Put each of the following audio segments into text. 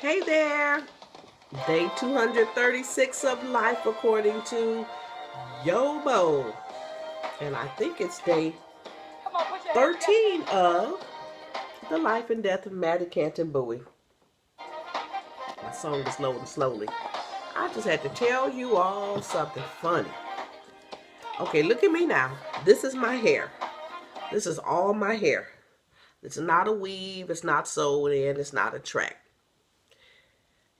Hey there! Day 236 of life according to YoBo. And I think it's day 13 of the life and death of Mattie, Canton, Bowie. My song is loading slowly. I just had to tell you all something funny. Okay, look at me now. This is my hair. This is all my hair. It's not a weave. It's not sewed in. It's not a track.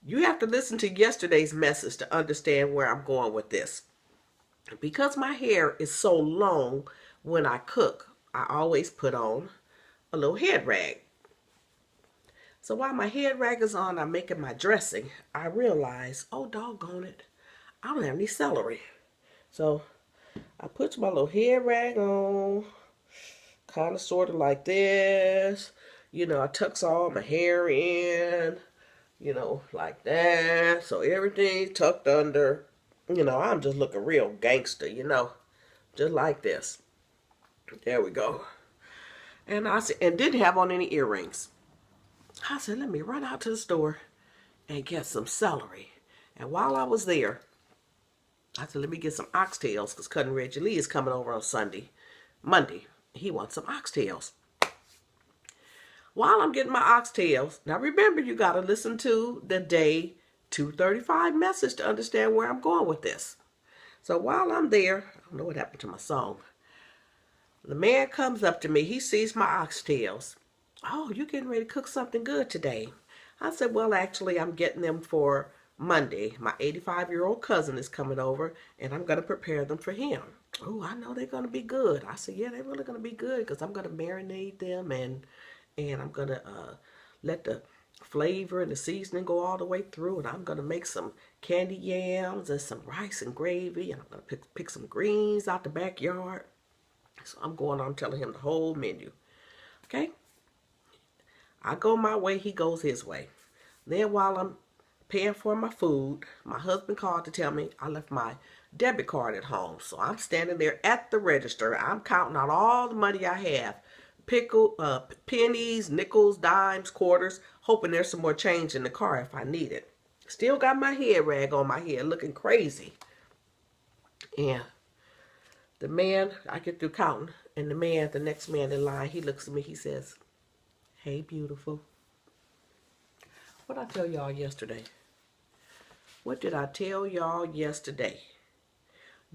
You have to listen to yesterday's message to understand where I'm going with this. Because my hair is so long, when I cook, I always put on a little head rag. So while my head rag is on, I'm making my dressing, I realize, oh doggone it, I don't have any celery. So I put my little head rag on, kind of sort of like this. You know, I tucks all my hair in. You know, like that. So everything's tucked under. You know, I'm just looking real gangster, you know. Just like this. There we go. And I said, and didn't have on any earrings. I said, let me run out to the store and get some celery. And while I was there, I said, let me get some oxtails, because Cousin Reggie Lee is coming over on Monday. He wants some oxtails. While I'm getting my oxtails, now remember, you got to listen to the day 235 message to understand where I'm going with this. So while I'm there, I don't know what happened to my song. The man comes up to me. He sees my oxtails. Oh, you getting ready to cook something good today? I said, well, actually, I'm getting them for Monday. My 85-year-old cousin is coming over, and I'm going to prepare them for him. Oh, I know they're going to be good. I said, yeah, they're really going to be good, because I'm going to marinate them, and I'm going to let the flavor and the seasoning go all the way through. And I'm going to make some candy yams and some rice and gravy. And I'm going to pick some greens out the backyard. So I'm going on telling him the whole menu. Okay? I go my way, he goes his way. Then while I'm paying for my food, my husband called to tell me I left my debit card at home. So I'm standing there at the register. I'm counting out all the money I have. Pennies, nickels, dimes, quarters, hoping there's some more change in the car if I need it. Still got my head rag on my head, looking crazy. And the man, I get through counting, and the next man in line, he looks at me, he says, hey, beautiful. What did I tell y'all yesterday? What did I tell y'all yesterday?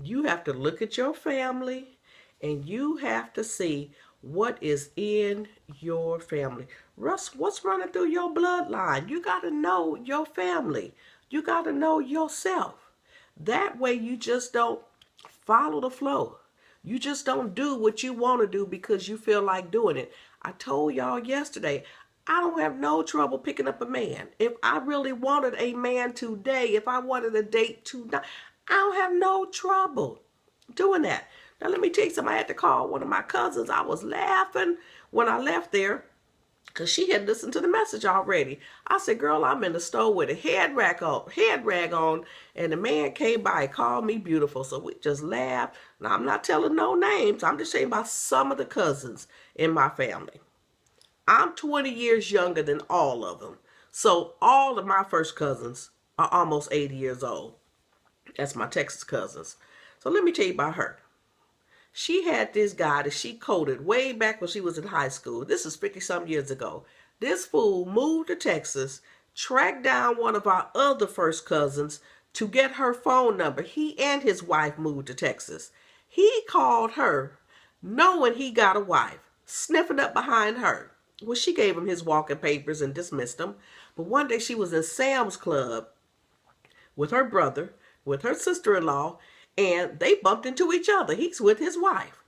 You have to look at your family, and you have to see what is in your family. Russ, what's running through your bloodline? You got to know your family. You got to know yourself. That way you just don't follow the flow. You just don't do what you want to do because you feel like doing it. I told y'all yesterday, I don't have no trouble picking up a man. If I really wanted a man today, if I wanted a date tonight, I don't have no trouble doing that. Now, let me tell you something. I had to call one of my cousins. I was laughing when I left there because she had listened to the message already. I said, girl, I'm in the store with a head rag on, and the man came by and called me beautiful. So we just laughed. Now, I'm not telling no names. I'm just saying about some of the cousins in my family. I'm 20 years younger than all of them. So all of my first cousins are almost 80 years old. That's my Texas cousins. So let me tell you about her. She had this guy that she courted way back when she was in high school. This is 50-some years ago. This fool moved to Texas, tracked down one of our other first cousins to get her phone number. He and his wife moved to Texas. He called her knowing he got a wife, sniffing up behind her. Well, she gave him his walking papers and dismissed him. But one day she was in Sam's Club with her brother, with her sister-in-law, and they bumped into each other. He's with his wife.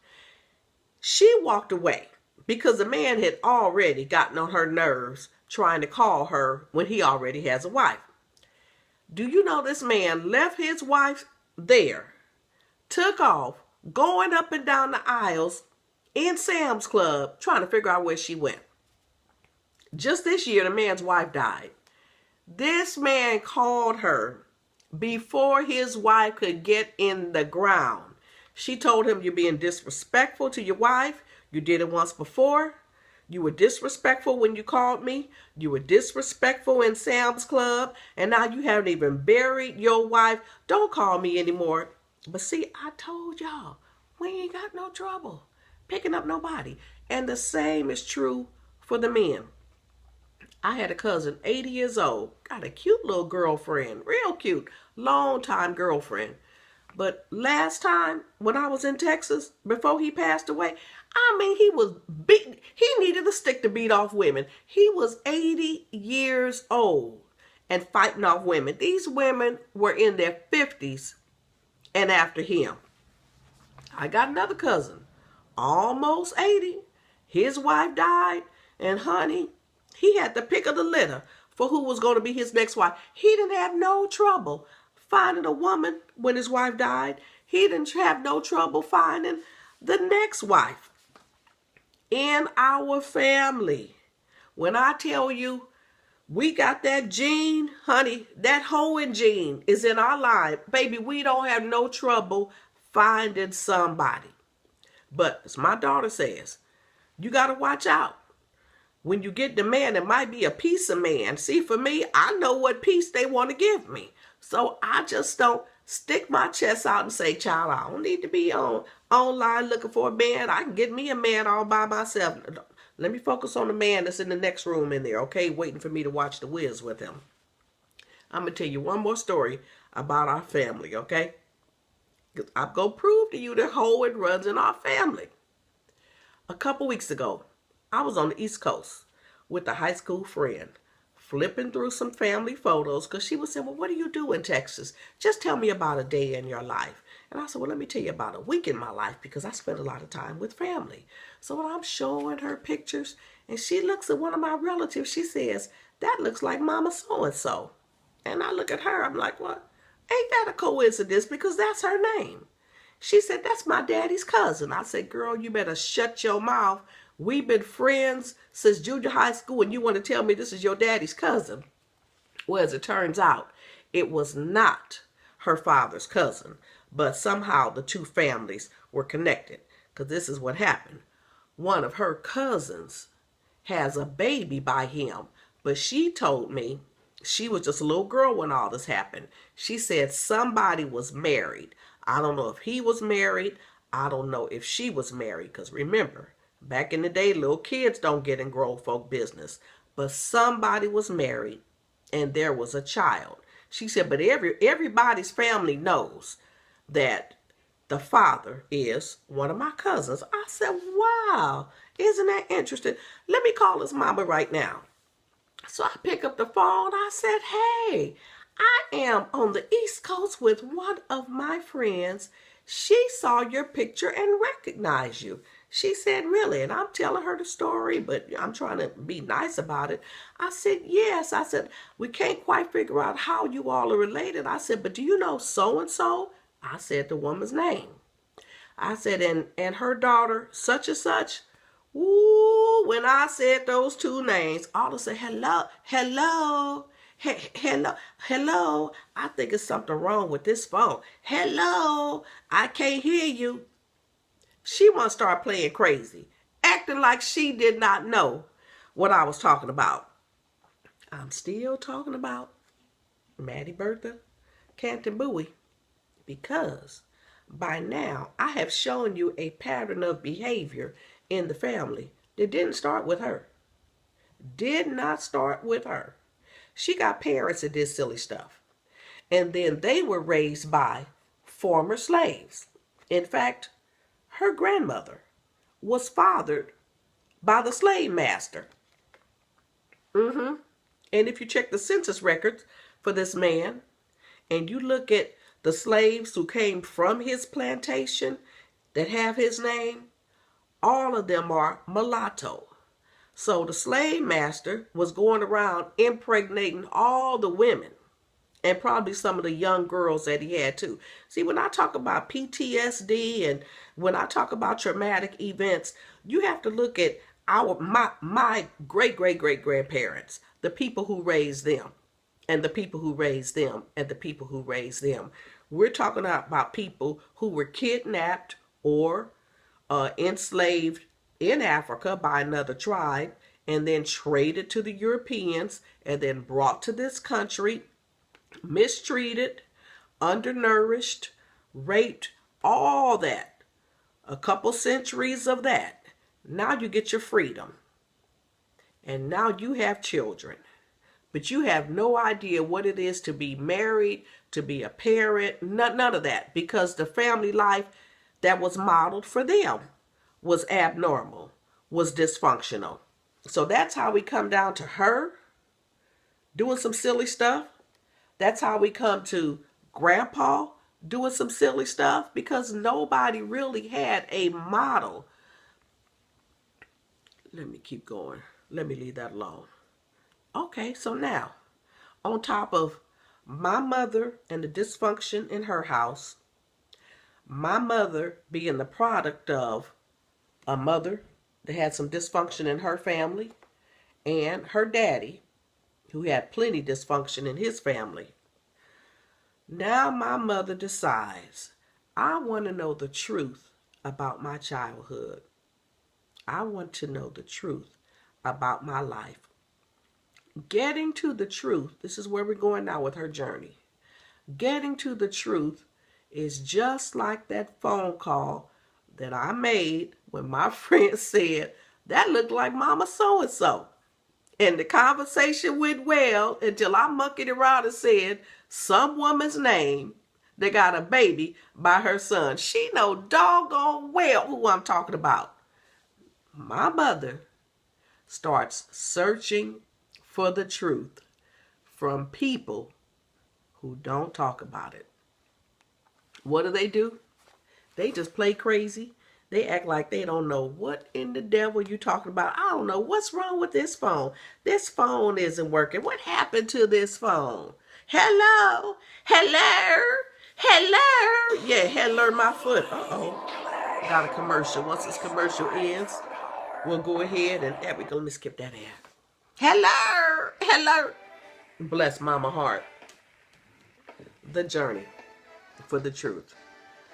She walked away because the man had already gotten on her nerves trying to call her when he already has a wife. Do you know this man left his wife there, took off, going up and down the aisles in Sam's Club, trying to figure out where she went. Just this year, the man's wife died. This man called her before his wife could get in the ground. She told him, you're being disrespectful to your wife. You did it once before. You were disrespectful when you called me. You were disrespectful in Sam's Club. And now you haven't even buried your wife. Don't call me anymore. But see, I told y'all, we ain't got no trouble picking up nobody. And the same is true for the men. I had a cousin, 80 years old, got a cute little girlfriend, real cute, long time girlfriend. But last time when I was in Texas, before he passed away, I mean, he was beat. He needed a stick to beat off women. He was 80 years old and fighting off women. These women were in their 50s and after him. I got another cousin, almost 80. His wife died, and honey, he had the pick of the litter for who was going to be his next wife. He didn't have no trouble finding a woman when his wife died. He didn't have no trouble finding the next wife. In our family, when I tell you we got that gene, honey, that hoeing gene is in our line. Baby, we don't have no trouble finding somebody. But as my daughter says, you got to watch out. When you get the man, it might be a piece of man. See, for me, I know what piece they want to give me. So I just don't stick my chest out and say, child, I don't need to be online looking for a man. I can get me a man all by myself. Let me focus on the man that's in the next room in there, okay? Waiting for me to watch The Wiz with him. I'm going to tell you one more story about our family, okay? I'm going to prove to you that hoeing runs in our family. A couple weeks ago, I was on the East Coast with a high school friend, flipping through some family photos because she was saying, well, what do you do in Texas? Just tell me about a day in your life. And I said, well, let me tell you about a week in my life because I spent a lot of time with family. So when I'm showing her pictures and she looks at one of my relatives, she says, that looks like Mama so-and-so. And I look at her, I'm like, well, ain't that a coincidence because that's her name. She said, that's my daddy's cousin. I said, girl, you better shut your mouth. We've been friends since junior high school, and you want to tell me this is your daddy's cousin? Well, as it turns out, it was not her father's cousin, but somehow the two families were connected, because this is what happened. One of her cousins has a baby by him, but she told me she was just a little girl when all this happened. She said somebody was married. I don't know if he was married. I don't know if she was married, because remember, back in the day, little kids don't get in grown folk business. But somebody was married and there was a child. She said, but everybody's family knows that the father is one of my cousins. I said, wow, isn't that interesting? Let me call his mama right now. So I pick up the phone. I said, hey, I am on the East Coast with one of my friends. She saw your picture and recognized you. She said, really? And I'm telling her the story, but I'm trying to be nice about it. I said, yes. I said, we can't quite figure out how you all are related. I said, but do you know so-and-so? I said the woman's name. I said, and her daughter, such and such. Ooh, when I said those two names, all of a sudden, hello. Hello. I think there's something wrong with this phone. Hello. I can't hear you. She want to start playing crazy, acting like she did not know what I was talking about. I'm still talking about Mattie, Bertha, Canton, Bowie, because by now I have shown you a pattern of behavior in the family that didn't start with her. Did not start with her. She got parents that did silly stuff. And then they were raised by former slaves. In fact, her grandmother was fathered by the slave master. And if you check the census records for this man, and you look at the slaves who came from his plantation that have his name, all of them are mulatto. So the slave master was going around impregnating all the women and probably some of the young girls that he had too. See, when I talk about PTSD and when I talk about traumatic events, you have to look at my great-great-great-grandparents, the people who raised them, and the people who raised them, and the people who raised them. We're talking about people who were kidnapped or enslaved in Africa by another tribe and then traded to the Europeans and then brought to this country, mistreated, undernourished, raped, all that. A couple centuries of that. Now you get your freedom. And now you have children. But you have no idea what it is to be married, to be a parent, none of that. Because the family life that was modeled for them was abnormal, was dysfunctional. So that's how we come down to her doing some silly stuff. That's how we come to Grandpa doing some silly stuff, because nobody really had a model. Let me keep going. Let me leave that alone. Okay, so now, on top of my mother and the dysfunction in her house, my mother being the product of a mother that had some dysfunction in her family, and her daddy, who had plenty dysfunction in his family. Now my mother decides, I want to know the truth about my childhood. I want to know the truth about my life. Getting to the truth, this is where we're going now with her journey. Getting to the truth is just like that phone call that I made when my friend said, that looked like Mama so-and-so. And the conversation went well until I monkeyed around and said some woman's name that got a baby by her son. She know doggone well who I'm talking about. My mother starts searching for the truth from people who don't talk about it. What do? They just play crazy. They act like they don't know what in the devil you talking about. I don't know what's wrong with this phone. This phone isn't working. What happened to this phone? Hello? Hello? Hello? Yeah, hello my foot. Uh-oh. Got a commercial. Once this commercial ends, we'll go ahead and there we go. Let me skip that ad. Hello? Hello? Bless Mama Heart. The journey for the truth.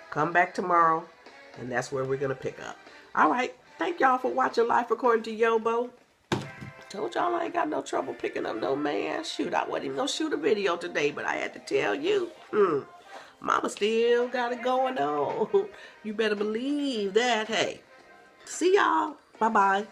Come back tomorrow, and that's where we're going to pick up. All right. Thank y'all for watching Life According to YoBo. Told y'all I ain't got no trouble picking up no man. Shoot, I wasn't even going to shoot a video today, but I had to tell you. Mama still got it going on. You better believe that. Hey, see y'all. Bye-bye.